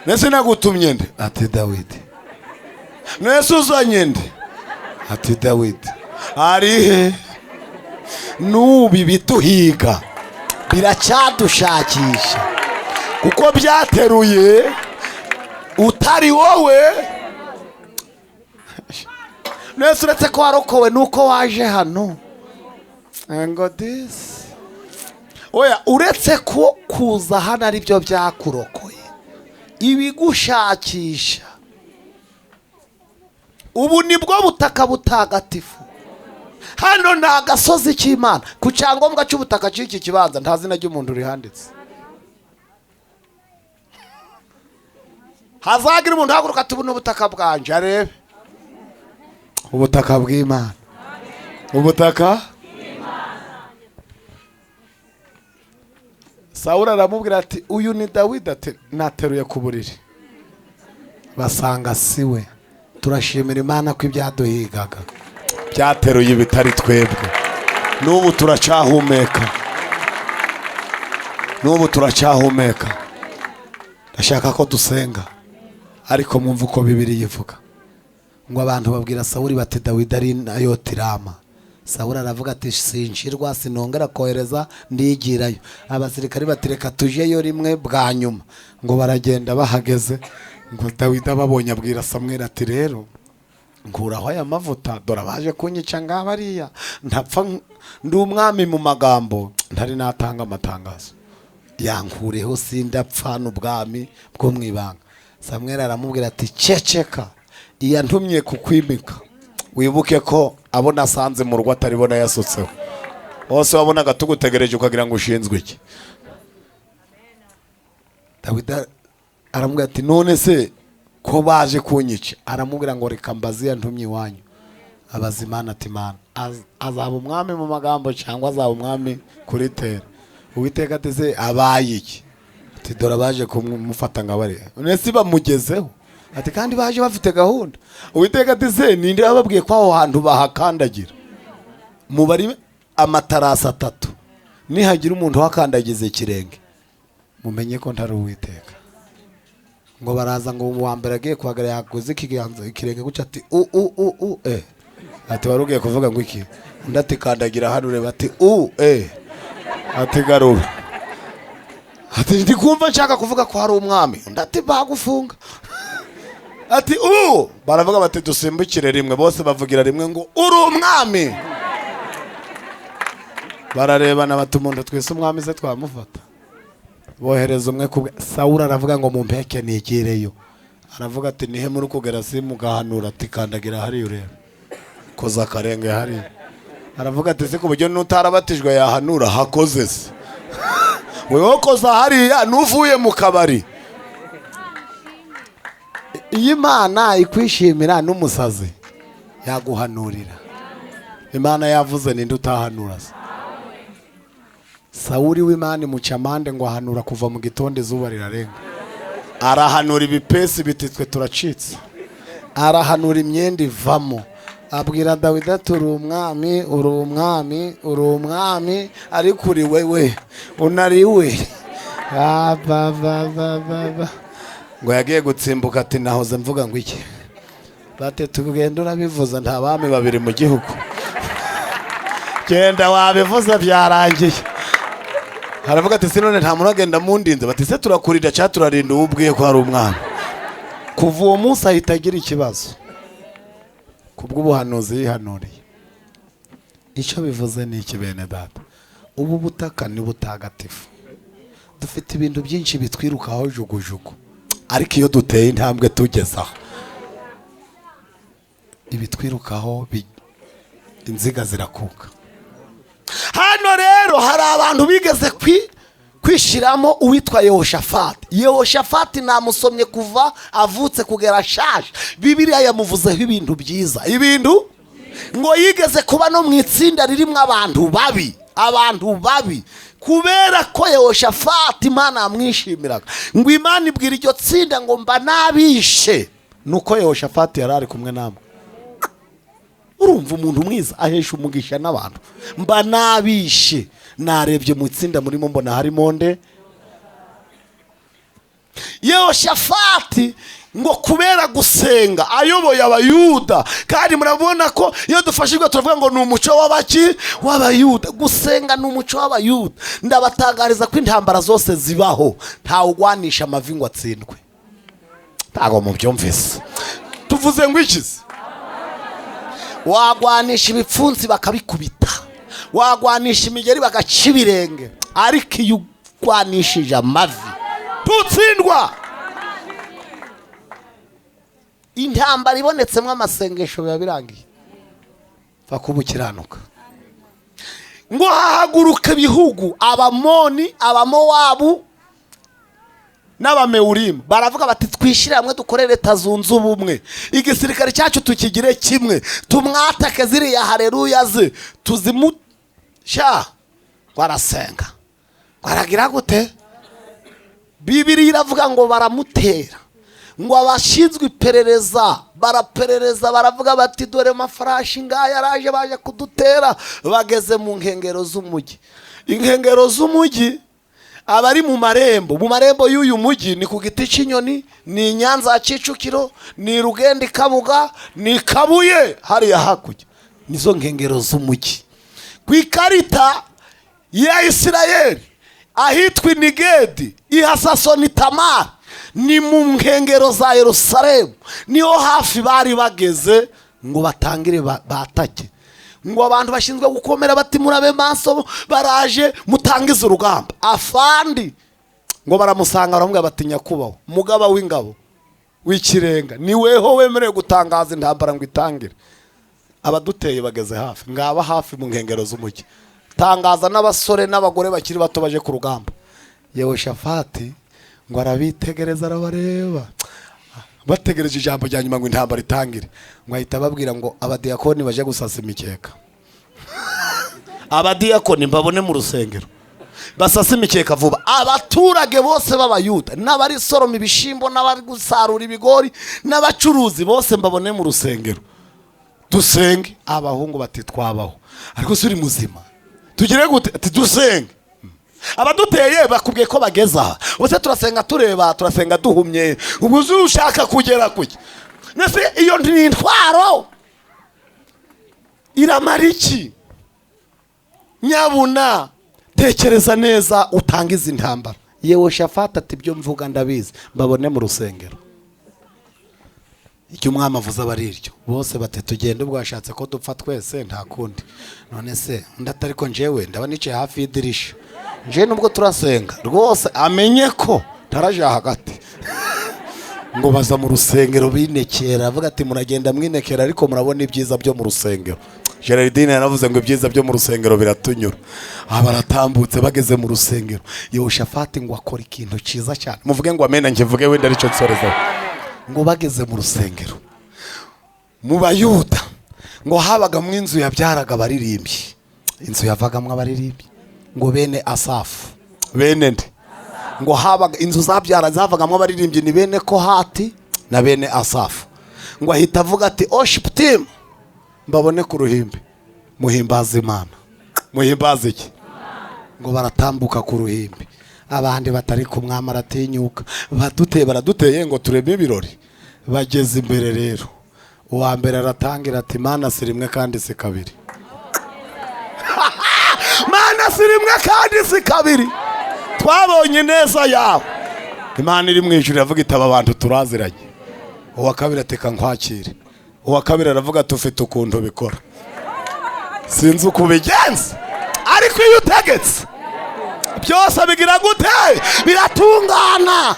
nese nagutumye nde ati Dawidi nese uzanye nde ati Dawidi arihe nubi bituhiga biracyadushakisha kuko byateruye utari wowe nese uretse ko warokowe nuko waje hano ngo this oya uretse ko kuza hano ari byo byakurokoye ibigushakisha ubu nibwo butaka butagatifu hano ni agasozi k'Imana ku cyangombwa cy'ubutaka cy'iki kibanza nta zina ry'umuntu rihanditse. Hazagira umuntu haguruka ati ubu n'ubutaka bwanje arebe ubutaka bw'Imana ubutaka. Sawuli aramubwira ati uyu ni Dawidi ati nateruye ku buriri basanga siwe. Turashimira Imana ko ibyaduhigaga byateruye ibitari twebwe. N'ubu turacahumeka. Ndashaka ko dusenga ariko mwumva uko Bibiliya ivuga ngo abantu babwira Sawuli bati Dawidi ari nayo tirama. Sawuli aravuga ati sinshirwa sinongera kohereza ndigirayo. Abasirikari batireka tujeyo rimwe bwa nyuma. Ngo baragenda bahageze ngo Dawidi ababonye abwira Samweli ati rero nkuraho aya mavuta dore baje kunyica ngabariya ntapfa ndi umwami mu magambo ntari natanga amatangazo yankureho sindapfa n'ubwami bwo mwibanga. Samweli aramubwira ati ceceka iya ntumye kukwimika wibuke ko abo nasanze mu rugo ataribona yasutseho bose wabonaga tugutegereje ukagira ngo ushinzwe iki. Dawidi aramubwira ati none se ko baje kunyica. Aramubwira ngo reka mbazi ya ntumye iwanyu. Abazimana ati Mana azaba umwami mu magambo cyangwa azaba umwami kuri tere. Uwiteka ati se abaye iki ati dore baje kumufata ngabare nese bamugezeho ati kandi baje bafite gahunda. Uwiteka ati se ninde yababwiye ko aho hantu bahakandagira mu bari amatarasi 3 nihagira umuntu wakandagize kirenge mumenye ko ntari Uwiteka. Ngo baraza ngo wa mbere agiye kuhagarara yakoze ikiganza ikirenge guca ati ati warugiye kuvuga ngo iki ndati kandagira hano ureba ati ati garura ati ndi kumva nshaka kuvuga ko hari umwami ndati bagufunga ati baravuga bati dusimbukire rimwe bose bavugira rimwe ngo uri umwami. Bararebana bati umuntu twese umwami se twamufata. Bohereza umwe kubwe. Sawuli aravuga ngo mu mpeke nigireyo. Aravuga ati nihe muri kugera simugahanura ati kandagira hari ureba koza karenge hari. Aravuga ati se kubujyo n'utarabatijwe yahanura hakoze se wewe koza hari ya nuvuye mu kabari. Imana ikwishimira n'umusazi yaguhanurira. Imana yavuze ninde utahanura se. Sawuli w'Imana mucamande ngo ahanura kuva mu gitondo izuba rirarenga. Arahanura ibipesi bititwe turacitse. Arahanura imyenda ivamo. abwira Dawidi ati uri umwami ariko uri wewe unariwe. Ngo yagiye gutsimbuka ati nahoze mvuga ngo iki, bate tugenda urabivuza nta bami babiri mu gihugu, genda wabivuza byarangiye. Haravuga ati sinone nta muntu agenda mundinze, bati se turakurira cyangwa turarinda ubwiye ko hari umwana. Kuva uwo munsi ahita agira ikibazo kubw'ubuhanuzi yihanuriye. Icyo bivuze ni iki bene data? Ubu butaka ni butagatifu, dufite ibintu byinshi bitwirukaho jugujugu, ariko iyo duteye intambwe tugezaho ibitwirukaho inziga zirakuka. Hano rero hari abantu bigeze kwishiramo uwitwa Yehoshafati. Yehoshafati namusomye kuva avutse kugera ashaje. Bibiliya yamuvuzeho ibintu byiza, ibintu ngo yigeze kuba no mu itsinda ririmo abantu babi, kubera ko Yehoshafati Imana yamwishimiraga. Ngo Imana ibwira iryo tsinda ngo mba nabishe, nuko Yehoshafati yari ari kumwe namwe. Urumva umuntu mwiza ahesha umugisha n'abantu. Mba nabishe, narebye mu itsinda murimo mbona harimo nde? Yehoshafati ngo kubera gusenga ayoboye abayuda, kandi murabona ko iyo dufashijwe turavuga ngo ni umuco w'abayuda. Gusenga ni umuco w'abayuda. Ndabatangariza ko intambara zose zibaho nta ugwanisha amavi ngo atsindwe. Ntago mu byumvise tuvuze ngo ikizi, wagwanisha ibipfunsi bakabikubita, wagwanisha imigeri bagaca ibirenge, ariko iyo ugwanishije amavi tutsindwa. Intambara ibonetsemo amasengesho biba birangiye, va kubukiranuka. Ngo hahaguruka ibihugu, Abamoni, Abamowabu n'Abamewurimu, baravuga bati twishire hamwe dukore leta zunze ubumwe, igisirikare cyacu tukigire kimwe, tumwatake ziriya haleluya ze tuzimusha. Barasenga, baragira gute? Bibiliya iravuga ngo baramutera. Ngo abashinzwe iperereza baraperereza, baravuga bati dore amafarashi ngaya araje baje kudutera. Bageze mu nkengero z'umujyi, inkengero z'umujyi abari mu marembo y'uyu mujyi ni ku giti cy'inyoni, ni Nyanza ya Kicukiro, ni Rugenda Kabuga, ni Kabuye hariya hakurya. Nizo nkengero z'umujyi. Ku ikarita ya Isirayeli ahitwa Nigedi, Ihasasoni, Tamari, ni mu nkengero za Yerusalemu. Niho hafi bari bageze ngo batangire batake. Ngo abantu bashinzwe gukomera bati murabe maso, baraje mutangiza urugamba. Afandi ngo baramusanga baramubwira bati nyakubahwa mugaba w'ingabo w'ikirenga, ni weho wemerewe gutangaza intambara ngo itangire. Abaduteye bageze hafi, ngaba hafi mu nkengero z'umujyi. Tangaza n'abasore n'abagore bakiri bato baje ku rugamba. Yehoshafati ngo arabitegereza, arabareba, bategereje ijambo rya nyuma ngo intambara itangire. Ngo ahita babwira ngo abadiyakoni baje gusasa imikeka. Abadiyakoni mbabone mu rusengero basasa imikeka vuba. Abaturage bose b'Abayuda n'abari soroma ibishimbo n'abari gusarura ibigori n'abacuruzi bose mbabone mu rusengero, dusenge. Abahungu bati twabaho, ariko suri muzima tugire gute? Ati dusenge. Abaduteye bakubwiye ko bageza bose turasenga tureba, turasenga duhumye. Ubuzi ushaka kugera kuki? Nese iyo ni intwaro iramara iki? Nyabuna tekereza neza utangiza intambara. Yehoshafati ati byo mvuga ndabizi, mbabone mu rusengero. Icyo umwami avuze aba ari iryo. Bose bati tugende, ubwo washatse ko dupfa twese nta kundi. None se ndatari ko njewe ndaba nicaye hafi y'idirisha, nje nubwo turasenga rwose amenye ko taraje hagati. Ngo baza mu rusengero binekera, avuga ati muragenda mwinekera ariko murabona ibyiza byo mu rusengero. Gerardine yaravuze ngo ibyiza byo mu rusengero biratunyura. Baratambutse bageze mu rusengero. Yehoshafati ngo akora ikintu cyiza cyane. Muvuge ngo amena, nje mvuge wenda arico nsoreza. Ngo bageze mu rusengero mu Bayuda, ngo habaga mu inzu yabyaraga abaririmbyi, inzu yavagamwe abaririmbyi, ngo bene Asafu, bene nde? Ngo habaga inzu zavagamo abaririmbyi ni bene Kohati na bene Asafu. Ngo ahita avuga ati worship team mbabone ku ruhimbi muhimbaza Imana. Muhimbaza iki? Ngo baratambuka ku ruhimbi, abandi batari ku mwami aratinyuka, baraduteye ngo turebe ibirori. Bageze imbere rero, uwa mbere aratangira ati Mana si rimwe kandi si kabiri. Mana si rimwe kandi si kabiri, twabonye neza yawe. Imana iri mu ijuru iravuga iti aba bantu turaziranye. Uwa kabiri ateka nkwakire. Uwa kabiri aravuga ati ufite ukuntu bikora, sinzi uko ubigenza, ariko iyo utegetse byose bigira gute? Biratungana.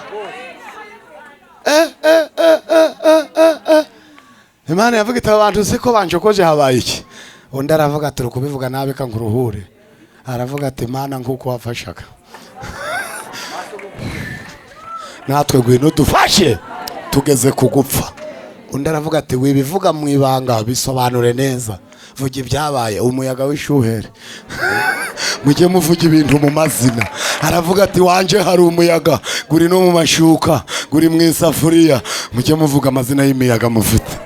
Imana yavuga iti abantu siko banjokoje habaye iki? Undi aravuga ati kubivuga nabi ka nguruhure. Aravuga ati Imana nkuko wafashaga natwe gwino dufashe tugeze kugupfa. Undi aravuga ati wibivuga mu ibanga bisobanure neza, vuga ibyabaye. Umuyaga w'ishuhere mujye muvuga ibintu mu mazina. Aravuga ati wanje hari umuyaga guri no mu mashuka guri mu isafuriya, mujye muvuga amazina y'imiyaga mufite.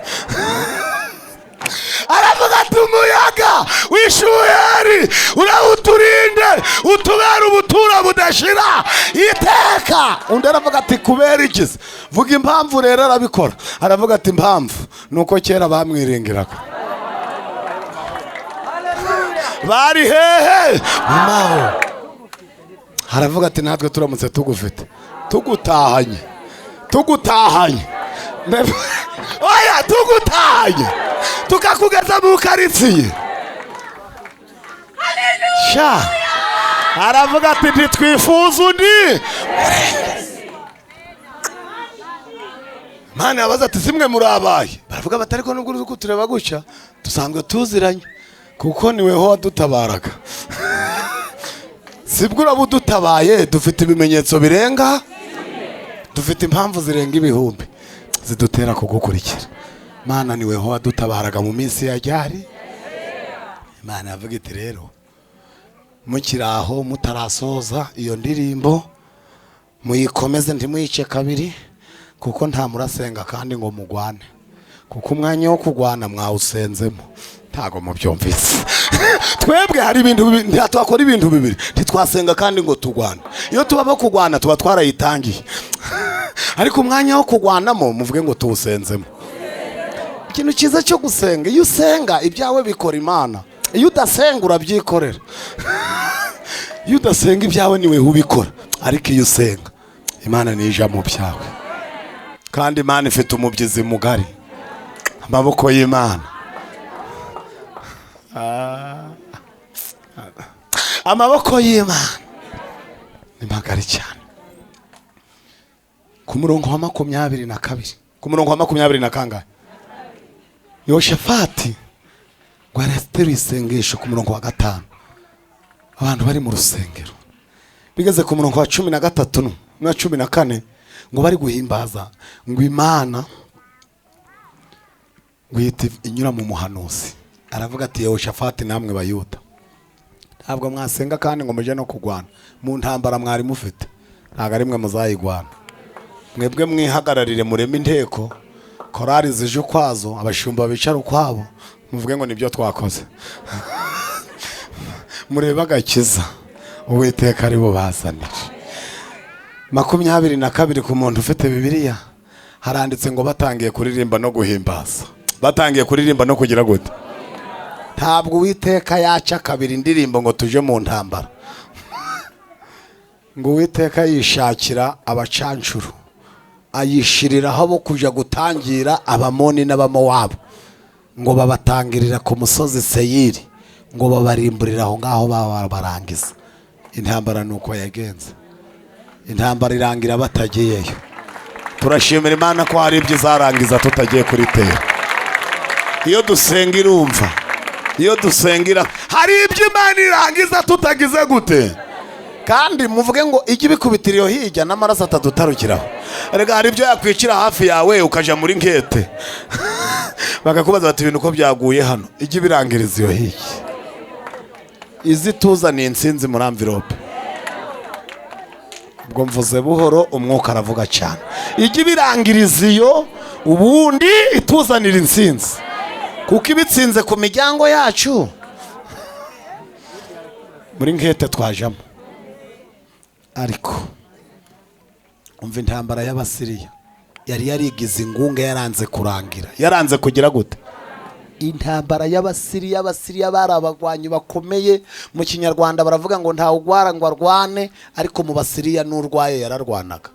Aravuga ati umuyaga w'ishuheri urawuturinde utubera ubutura budashira iteka. Undi aravuga ati kubera iki? Vuga impamvu rero. Arabikora. Aravuga ati impamvu nuko kera bamwiringiraga. Bari hehe? Maho. Aravuga ati natwe turamutse tugufite tugutahanye oya tugutahanye tukakugeza mu karitsiye. Sha aravuga ati ntitwifuza undi. Mana yabaza ati simwe murabaye. Baravuga bati ariko nubwo uko tureba gucya dusanzwe tuziranye kuko niweho wadutabaraga. Sibwo urabudutabaye, dufite ibimenyetso birenga, dufite impamvu zirenga ibihumbi zidutera kugukurikira. Mana niweho wadutabaraga mu minsi ya ryari. Imana yavuga iti rero mukiraho mutarasoza iyo ndirimbo muyikomeze ntimuyice kabiri, kuko nta murasenga kandi ngo mugwane, kuko umwanya wo kugwana mwawusenzemo. Ntago mubyumvise. Twebwe hari ibintu bibiri, twakora ibintu bibiri, ntitwasenga kandi ngo tugwane. Iyo tuba kugwana tuba twarayitangiye, ariko umwanya wo kugwanamo muvuge ngo tuwusenzemo. Ikintu cyiza cyo gusenga, iyo usenga ibyawe bikora Imana, iyo udasenga urabyikorera. Iyo udasenga ibyawe niwe ubikora, ariko iyo usenga Imana nija mu byawe. Kandi Imana ifite umubyizi mugari, amaboko y'Imana, amaboko y'Imana ni magari cyane. Ku murongo wa 22, ku murongo wa 20 na kangahe, Yoshafati ngo arasitera isengesho ku murongo wa 5. Abantu bari mu rusengero bigeze ku murongo wa 13 na 14 ngo bari guhimbaza ngo Imana ngo inyura mu muhanuzi. Aravuga ati Yoshafati namwe Bayuda ntabwo mwasenga kandi ngo muje no kugwana mu ntambara mwari mufite, ntabwo ari mwe muzayigwana. Mwebwe mwihagararire mureme inteko, korari zije kwazo, abashumba bicara ukwabo, muvuge ngo nibyo twakoze. Mureba gakiza Uwiteka ari bo bazanira. 22 ku muntu ufite Bibiliya haranditse ngo batangiye kuririmba no guhimbaza. Batangiye kuririmba no kugira gute? Ntabwo Uwiteka yaca kabiri indirimbo ngo tuje mu ntambara. Ngo Uwiteka yishakira abacancuru, ayishiriraho bo kuja gutangira Abamoni n'Abamowabu, ngo babatangirira ku musozi Seyiri, ngo babarimburira aho ngaho barangiza. Intambara nuko yagenze. Intambara irangira batagiyeyo. Turashimira Imana ko hari ibyo izarangiza tutagiye kuritera. Iyo dusenga irumva, iyo dusengira hari ibyo Imana irangiza tutagize gute. Kandi muvuge ngo ijye bikubitiriyo hirya n'amaraso atadutarukiraho. Erega hari ibyo yakwicira hafi yawe ukaja muri nkete bakakubaza bati ibintu ko byaguye hano, ijye birangiriza iyo hirya. Izi tuzaniye insinzi muri envelope. Ubwo mvuze buhoro, umwuka aravuga cyane. Ijye birangiriza iyo ubundi ituzanira insinzi. kuko ibitsinze ku miryango yacu muri nkete twajamo. Ariko umva intambara y'Abasiriya yari yarigize ingunga, yaranze kurangira, yaranze kugira gute. Intambara y'Abasiriya, Abasiriya bari abagwanyi bakomeye. Mu Kinyarwanda baravuga ngo nta ugwara ngo arwane, ariko mu Basiriya n'urwaye yararwanaga.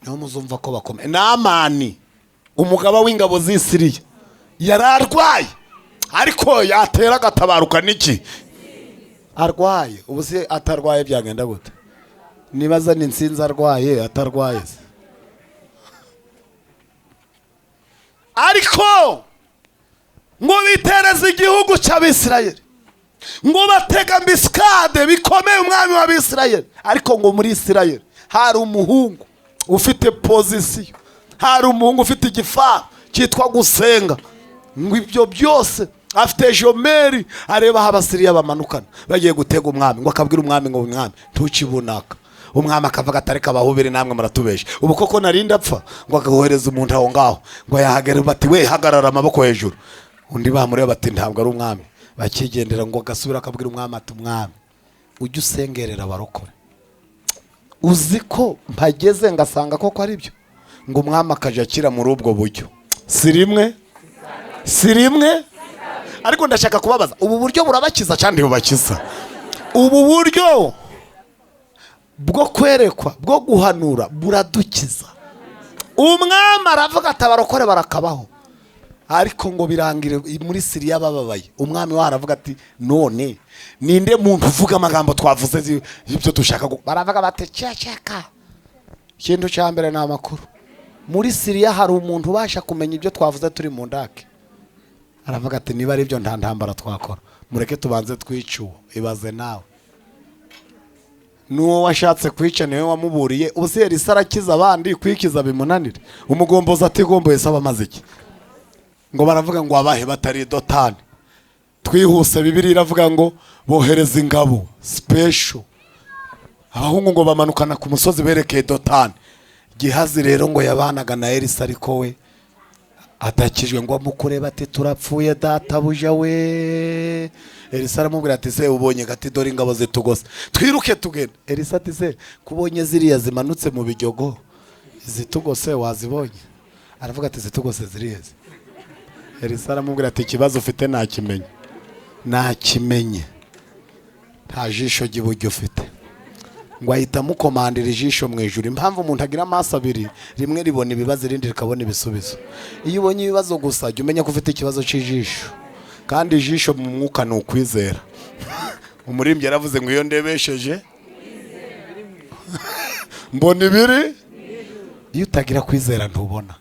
Niho muzumva ko bakomeye. Namani umugaba w'ingabo z'Isiriya yararwaye, ariko yatera gatabaruka niki arwaye. Ubu se atarwaye byagenda gute? Nibaza ni Itsinzi arwaye atarwaye. Ariko ngo bitereze igihugu cy'Abisirayeli, ngo batega miskade bikomeye umwami w'Abisirayeli. Ariko ngo muri Isirayeli hari umuhungu ufite pozisiyo, hari umuhungu ufite igifaru cyitwa gusenga. Ngo ibyo byose afite jomeri, areba aho Abasiriya bamanukana bagiye gutega umwami. Ngo akabwira umwami ngo umwami ntukibunaka. Umwami akavuga ati ariko abahubiri namwe muratubesha. Ubu koko narindi apfa? Ngo akagohereza umuntu aho ngaho ngo yahagere, bati we hagarara amaboko hejuru. Undi bamureba bati ntabwo ari umwami. Bakigendera ngo agasubira akabwira umwami ati umwami ujye usengerera abarokore. Uzi ko mpageze ngasanga koko ari byo. Ngo umwami akaje akira muri ubwo buryo. Si rimwe. Ariko ndashaka kubabaza, ubu buryo burabakiza cyane bubakiza? Ubu buryo bwo kwerekwa, bwo guhanura buradukiza. Umwami aravuga ati abarokore barakabaho, ariko ngo birangire muri Siriya bababaye. Umwami wa aravuga ati none ninde muntu uvuga amagambo twavuze ibyo dushaka. Baravuga bati ceceka. Ikintu cya mbere ni amakuru. Muri Siriya hari umuntu ubasha kumenya ibyo twavuze turi mu ndake. Aravuga ati niba ari byo nta ntambara twakora, mureke tubanze twicuwe. Ibaze nawe, nuwo washatse kwica niwe wamuburiye. Ubuse Elisa arakiza abandi, kwikiza bimunanire. Umugombozi atigomboye saba maze iki? Ngo baravuga ngo abahe batari Dotani. Twihuse Bibiliya iravuga ngo bohereza ingabo special. Abahungu ngo bamanukana ku musozi berekeye Dotani. Gihazi rero ngo yabanaga na Elisa, ariko we atakijwe ngo amukureba ati turapfuye databuja we. Elisa aramubwira ati se ubonye gati dore ingabo zitugose twiruke tugenda. Elisa ati se kubonye ziriya zimanutse mu bijyogo zitugose wazibonye? Aravuga ati zitugose ziriheze. Elisa aramubwira ati ikibazo ufite nakimenye nta jisho ry'iburyo ufite. Ngo ahita mukomandira ijisho mu ijuru. Impamvu umuntu agira amaso abiri, rimwe ribona ibibazo irindi rikabona ibisubizo. Iyo ubonye ibibazo gusa jya umenya ko ufite ikibazo cy'ijisho, kandi ijisho mu mwuka ni ukwizera. Umuririmbyi yaravuze ngo iyo ndebesheje mbona ibiri. Iyo utagira kwizera ntubona.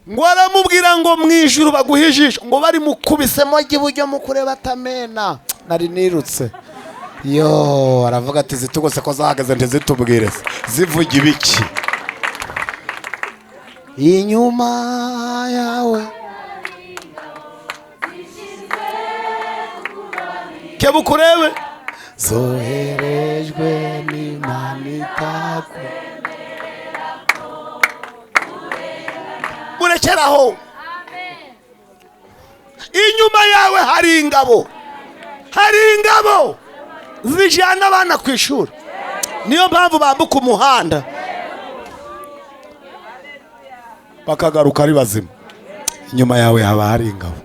Ngo aramubwira ngo mu ijuru baguha ijisho, ngo bari mukubisemo ry'iburyo mu kureba atamena. Nari nirutse. Yo aravuga ati zitugose ko zahagaze ntizitubwire zivuga ibiki inyuma yawe. Kebukurebe zoherejwe n'Imana itakwemera ko murekeraho. Inyuma yawe hari ingabo zijana abana ku ishuri. Niyo mpamvu bambuka umuhanda bakagaruka ari bazima. Inyuma yawe haba hari ingabo.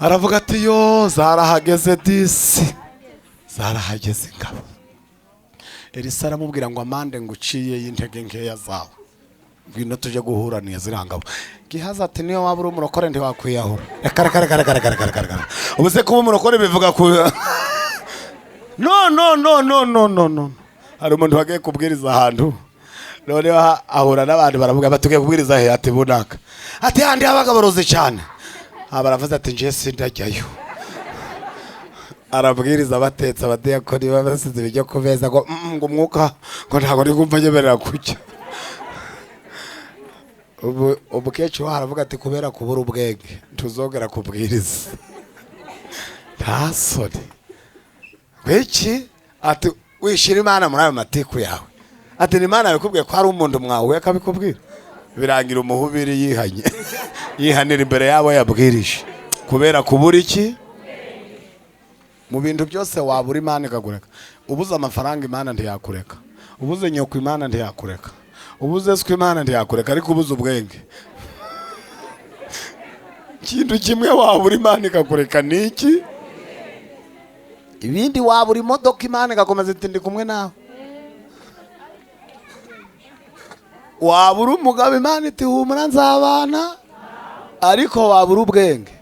Aravuga ati yo zarahageze disi, zarahageze ingabo. Elisa aramubwira ngo amande nguciye y'intege nkeya zawe, ngwino tuje guhuraniye zirangabo. Gihazi ati niyo waba uri umurokore ntiwakwiyahura. Kara ubuze kuba umurokore bivuga ku no. Hari umuntu wagiye kubwiriza ahantu, none ahura n'abandi baravuga batugiye kubwiriza he? Ati bunaka. Ati handi abagabaroze cyane. Baravuze ati nje sindajyayo. Arabwiriza batetse abadiyakoni babasize ibyo kubeza ngo umwuka ngo ntago ari kumva nyemerera kujya. Umukecuru aravuga ati kubera kubura ubwenge tuzongera kubwiriza. Ntasoni wiki ati wishira Imana muri ayo matiku yawe. Ati ni Imana yakubwiye ko ari umuntu mwawe akabikubwira. Birangira umuhubiri yihanye. yihanira imbere yabo yabwirije kubera kubura iki mu bintu byose wabura Imana ikagureka. Ubuze amafaranga Imana ntiyakureka, ubuze nyoko Imana ntiyakureka, ubuze siko Imana ntiyakureka, ariko ubuze ubwenge ikintu kimwe wabura Imana ikakureka niki? Ibindi wabura imodoka Imana igakomeza iti ndi kumwe nawe. Wabura umugabo Imana iti humura nzabana, ariko wabura ubwenge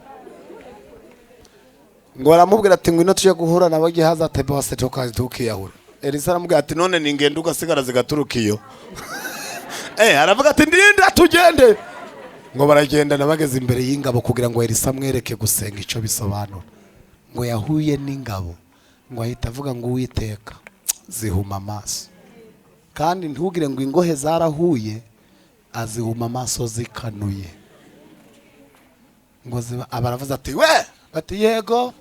ngo aramubwira ati ngwino tuje guhura nabo gihaza ate bose tukiyahura. Elisa aramubwira ati none ningenda ugasigara zigaturuka iyo aravuga ati ndinda tugende. Ngo baragenda nabageze imbere y'ingabo kugira ngo Elisa amwereke gusenga icyo bisobanura. Ngo yahuye n'ingabo, ngo ahita avuga ngo Uwiteka zihuma amaso, kandi ntugire ngo ingohe zarahuye, azihuma amaso zikanuye. Ngo abaravuze ati we, bati yego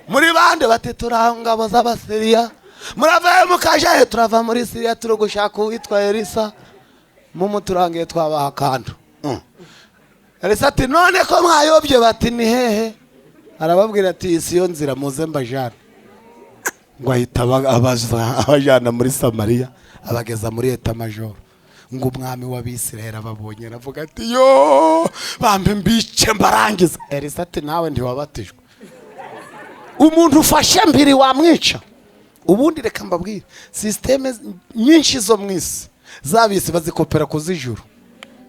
muri bande, bati turangabo z'Abasiriya. Muravaye mukajahe? Turava muri Siriya turi gushaka uwitwa Elisa, mumuturangiye twabaha kantu. Elisa ati none ko mwayobye? Bati ni hehe? Arababwira ati isi yo nzira muze mbajana. Ngo ahita abajana muri Samariya, abageza muri eta majoro. Ngo umwami w'Abisirayeli ababonye aravuga ati yo bambe mbice mbarangiza. Elisa ati nawe ntiwabatijwe? Umuntu ufashe mbiri wamwica? Ubundi reka mbabwire, systeme nyinshi zo mwisi zabisi bazikopera kuzijuru.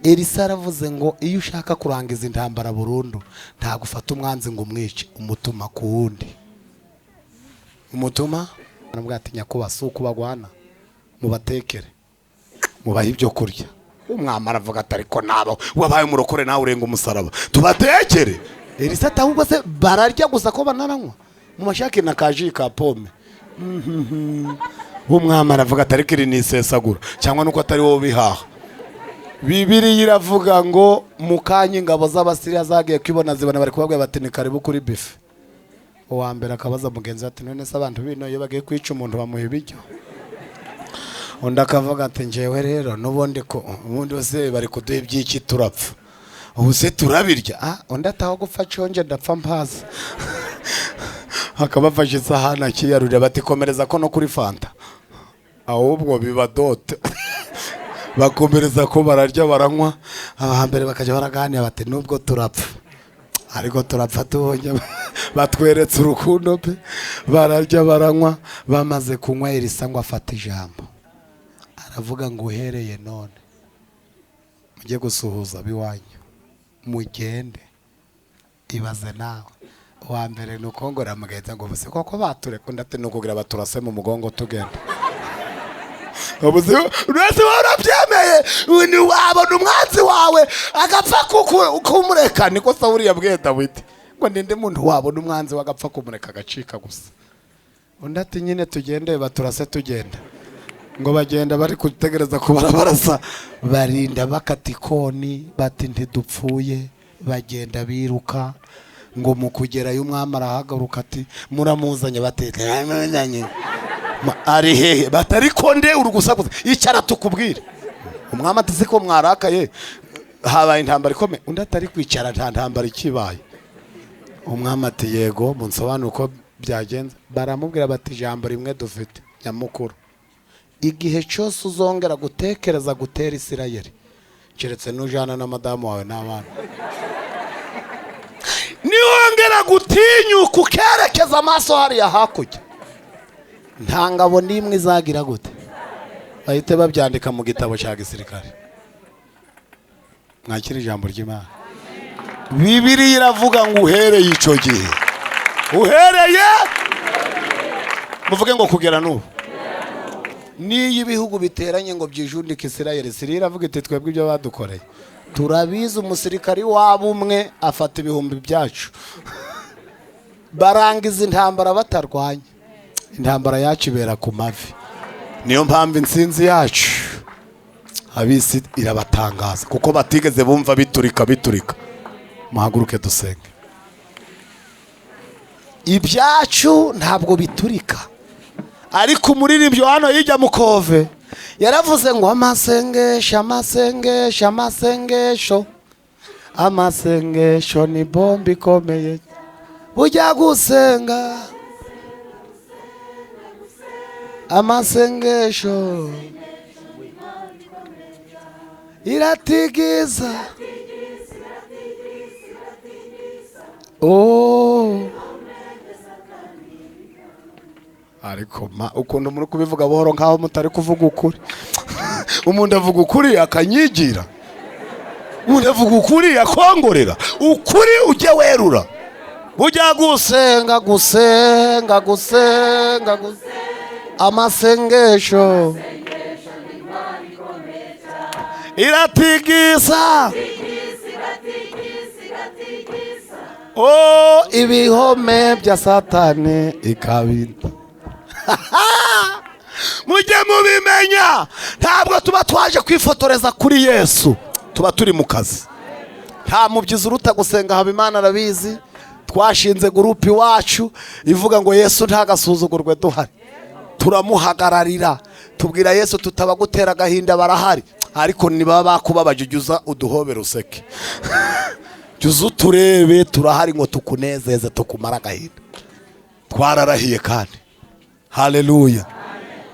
Elisa aravuze ngo iyo ushaka kurangiza intambara burundu, nta gufata umwanzi ngo umwice, umutuma ku wundi. Umutuma aramubwira ati nyakuba si ukubagwana, mubatekere mubaha ibyo kurya. Umwami aravuga ati ariko nabo wabaye umurokore nawe urenga umusaraba, tubatekere. Elisa ati ahubwo se bararya gusa ko banaranywa? Mumashake na kaji ka pome. Umwami aravuga ati ariko iri ni isesagura, cyangwa nuko atari wowe bihaha. Bibiliya iravuga ngo mukanya ingabo z'Abasiriya zagiye kwibona zibona bari kubabwira bati ni karibu kuri bife. Uwa mbere akabaza mugenzi ati none se abantu bino iyo bagiye kwica umuntu bamuha ibiryo? Undi akavuga ati njewe rero n'ubundi ko ubundi bose bari kuduha ibyiki turapfa, ubu se turabirya. Undi ataho gupfa conje ndapfa mpaza. Akabafashe isahani akiyarurira bati komereza ko no kuri fanta, ahubwo biba dote. Bakomereza ko bararya baranywa, abahambere bakajya baraganira bati nubwo turapfa ariko turapfa tubonye. Batweretse urukundo pe, bararya baranywa. Bamaze kunywa Elisa ngo afata ijambo aravuga ngo uhereye none mujye gusuhuza biwanyu, mugende. Ibaze nawe uwa mbere nukongora mugenza ngo bose koko batureka, ndate nukugira baturase mu mugongo tugenda. Ubuze urese warabyemeye, ni wabona umwanzi wawe agapfa kumureka. Niko Sawuli yabwiye Dawidi ngo ndinde muntu wabona umwanzi wagapfa kumureka agacika gusa. Undi ati nyine tugende, baturase tugenda. Ngo bagenda bari kutegereza ko barabarasa, barinda bakatikoni bati ntidupfuye. Bagenda biruka, ngo mukugerayo umwami arahagaruka ati muramuzanye? Bati namenyanye. Ari hehe? Batari konde urugusaguza icyara tukubwire. Umwami ati siko mwarakaye habaye intambara ikomeye. Undi atari kwicara nta ntambara ikibaye. Umwami ati yego munsobanura uko byagenze. Baramubwira bati ijambo rimwe dufite nyamukuru, igihe cyose uzongera gutekereza gutera Isirayeli, keretse nujana na madamu wawe n'abana, niwongera gutinyuka ukerekeza amaso hariya hakurya, nta ngabo n'imwe izagira gute. Bahite babyandika mu gitabo cya gisirikare. Mwakira ijambo ry'Imana. Bibiliya iravuga ngo uhereye ico gihe, uhereye muvuge ngo kugera n'ubu, niyo ibihugu biteranye ngo byijundike Isirayeli, Siriya iravuga iti twebwe ibyo badukoreye turabizi. Umusirikari wabo umwe afata ibihumbi byacu. Barangiza intambara batarwanya. Intambara yacu ibera ku mavi. Niyo mpamvu intsinzi yacu abisi irabatangaza, kuko batigeze bumva biturika. Muhaguruke dusenge. Ibyacu ntabwo biturika, ariko umuririmbyi hano yijya mu kove yaravuze ngo amasengesho amasengesho amasengesho amasengesho ni bombe ikomeye. Bujya gusenga amasengesho iratigiza. Oh, ariko ukuntu muri kubivuga buhoro nkaho mutari kuvuga ukuri. Umuntu avuga ukuri akanyigira, umuntu avuga ukuri akongorera ukuri ujye werura. Bujya gusenga gusenga gusenga amasengesho iratigisa. Oh, ibihome bya Satani ikabinda. Mujye mubimenya, ntabwo tuba twaje kwifotoreza kuri Yesu, tuba turi mu kazi. Nta mubyizi uruta gusenga, Habimana arabizi. Twashinze gurupe iwacu ivuga ngo Yesu ntagasuzugurwe duhari. Turamuhagararira, tubwira Yesu tutabagutera agahinda barahari, ariko niba bakubabaje ujuza uduhobera useke. Juza uturebe turahari ngo tukunezeze tukumara agahinda. Twararahiye kandi. Haleluya.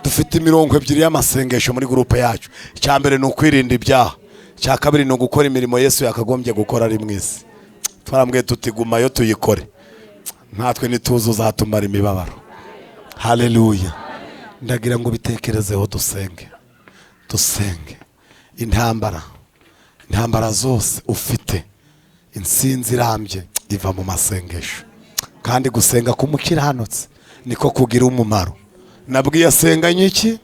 Dufite imirongo 2 y'amasengesho muri gurupe yacu. Icya mbere ni ukwirinda ibyaha, icya kabiri ni gukora imirimo Yesu yakagombye gukora ari mwisi. Twarambwiye tutigumayo tuyikore, natwe nituzuza hatumara imibabaro. Haleluya. Ndagira ngo bitekerezeho dusenge. Dusenge. Intambara zose ufite, insinzi irambye iva mu masengesho. Kandi gusenga kumukiranutse niko kugira umumaro. Nabwiye asenganye iki?